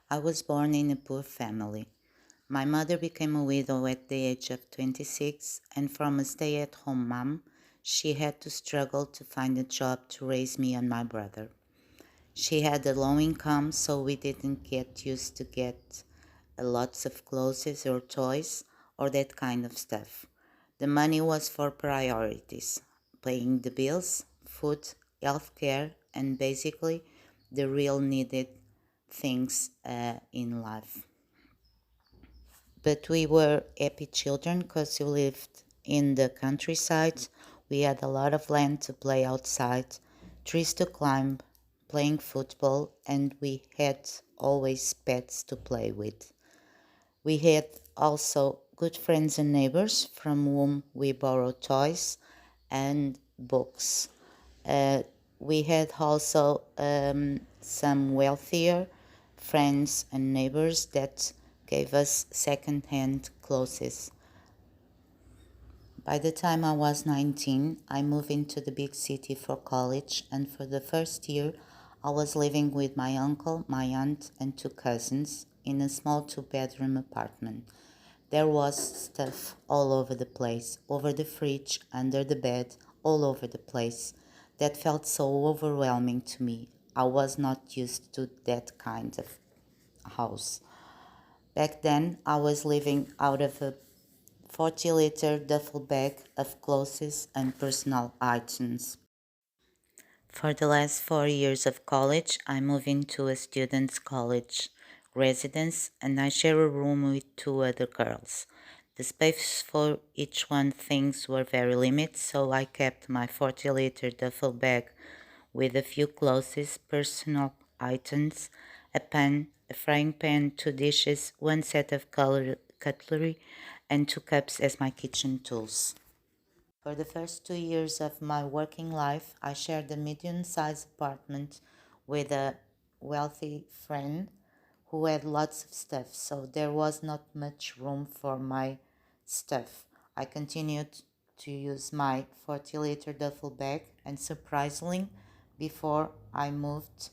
I was born in a poor family. My mother became a widow at the age of 26, and from a stay at home mom, she had to struggle to find a job to raise me and my brother. She had a low income, so we didn't get used to get lots of clothes or toys or that kind of stuff. The money was for priorities, paying the bills, food, healthcare, and basically the real needed things in life. But we were happy children because we lived in the countryside. We had a lot of land to play outside, trees to climb, playing football, and we had always pets to play with. We had also good friends and neighbors from whom we borrowed toys and books. Uh, we had also some wealthier friends and neighbors that gave us second-hand clothes. By the time I was 19, I moved into the big city for college, and for the first year, I was living with my uncle, my aunt, and two cousins in a small two-bedroom apartment. There was stuff all over the place, over the fridge, under the bed, all over the place. That felt so overwhelming to me. I was not used to that kind of house. Back then, I was living out of a 40-liter duffel bag of clothes and personal items. For the last 4 years of college, I moved into a student's college residence and I share a room with two other girls. The space for each one things were very limited, so I kept my 40-liter duffel bag with a few clothes, personal items, a pan, a frying pan, two dishes, one set of cutlery, and two cups as my kitchen tools. For the first 2 years of my working life, I shared a medium sized apartment with a wealthy friend who had lots of stuff, so there was not much room for my stuff. I continued to use my 40-liter duffel bag, and surprisingly, before I moved,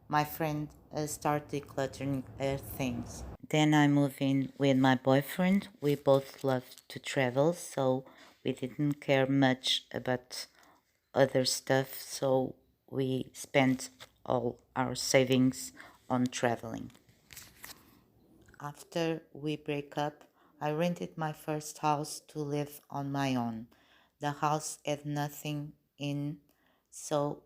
my friend started decluttering her things. Then I moved in with my boyfriend. We both loved to travel, so we didn't care much about other stuff, so we spent all our savings on traveling. After we break up, I rented my first house to live on my own. The house had nothing in, so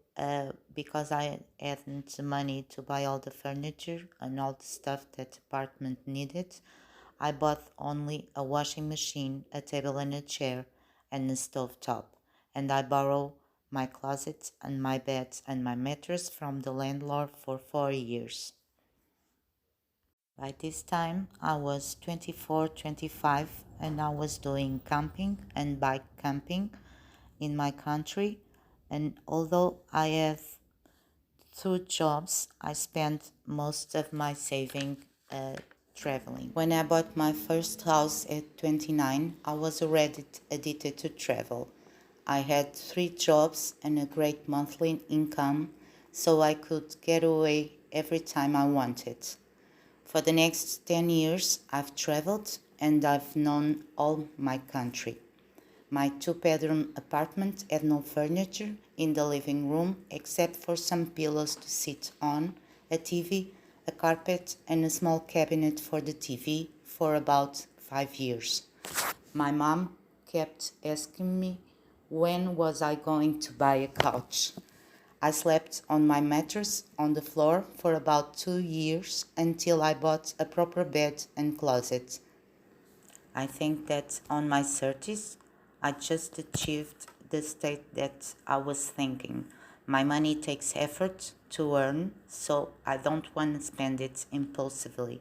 because I hadn't the money to buy all the furniture and all the stuff that apartment needed, I bought only a washing machine, a table and a chair, and a stove top, and I borrowed my closet and my bed and my mattress from the landlord for 4 years. By this time, I was 24, 25, and I was doing camping and bike camping in my country. And although I have two jobs, I spent most of my saving traveling. When I bought my first house at 29, I was already addicted to travel. I had three jobs and a great monthly income, so I could get away every time I wanted. For the next 10 years, I've traveled and I've known all my country. My two-bedroom apartment had no furniture in the living room except for some pillows to sit on, a TV, a carpet, and a small cabinet for the TV for about 5 years. My mom kept asking me when was I going to buy a couch. I slept on my mattress on the floor for about 2 years until I bought a proper bed and closet. I think that on my 30s, I just achieved the state that I was thinking. My money takes effort to earn, so I don't want to spend it impulsively.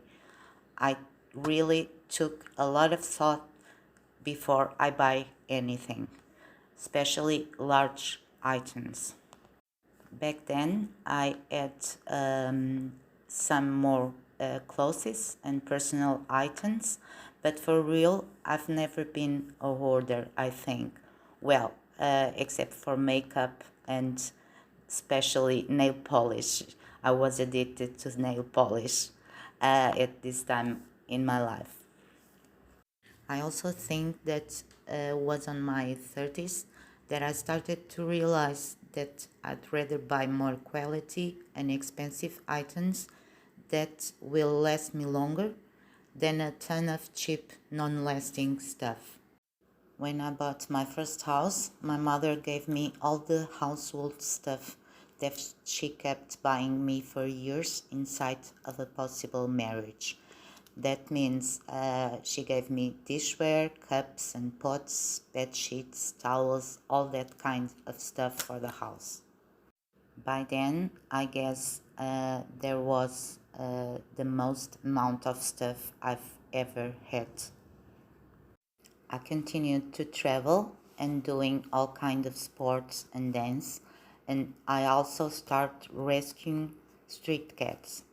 I really took a lot of thought before I buy anything, especially large items. Back then, I had some more clothes and personal items, but for real, I've never been a hoarder, I think. Well, except for makeup and especially nail polish. I was addicted to nail polish. at this time in my life. I also think that was on my 30s that I started to realize that I'd rather buy more quality and expensive items that will last me longer than a ton of cheap, non lasting stuff. When I bought my first house, my mother gave me all the household stuff that she kept buying me for years in sight of a possible marriage. That means she gave me dishware, cups and pots, bed sheets, towels, all that kind of stuff for the house. By then, I guess there was the most amount of stuff I've ever had. I continued to travel and doing all kind of sports and dance, and I also start rescuing street cats.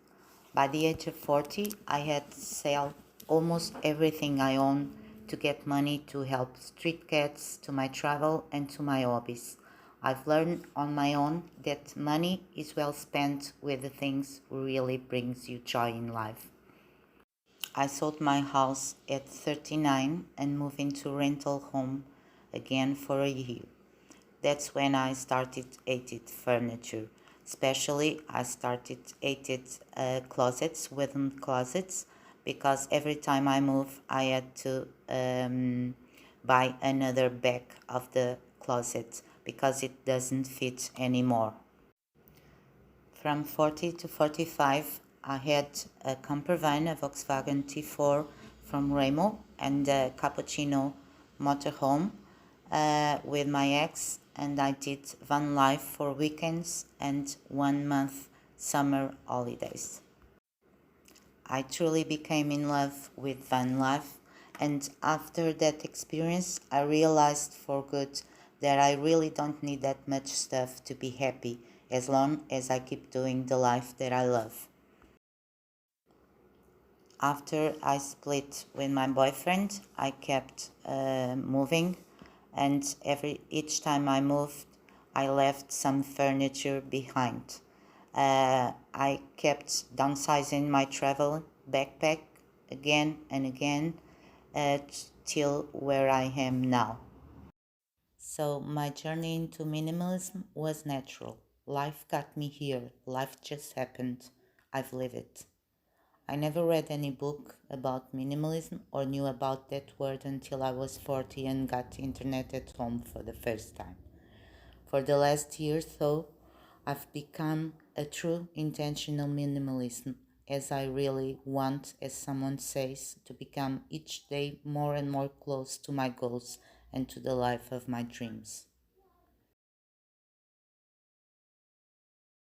By the age of 40, I had to sell almost everything I own to get money to help street cats, to my travel, and to my hobbies. I've learned on my own that money is well spent with the things really brings you joy in life. I sold my house at 39 and moved into rental home again for a year. That's when I started hated furniture. Especially, I started hated closets, wooden closets, because every time I move, I had to buy another back of the closet because it doesn't fit anymore. From 40 to 45, I had a camper van, a Volkswagen T4 from Remo, and a Cappuccino motorhome with my ex, and I did van life for weekends and 1 month summer holidays. I truly became in love with van life, and after that experience, I realized for good that I really don't need that much stuff to be happy as long as I keep doing the life that I love. After I split with my boyfriend, I kept moving, and each time I moved, I left some furniture behind. I kept downsizing my travel backpack again and again till where I am now. So, my journey into minimalism was natural. Life got me here. Life just happened. I've lived it. I never read any book about minimalism or knew about that word until I was 40 and got internet at home for the first time. For the last year, though, I've become a true intentional minimalist as I really want, as someone says, to become each day more and more close to my goals and to the life of my dreams.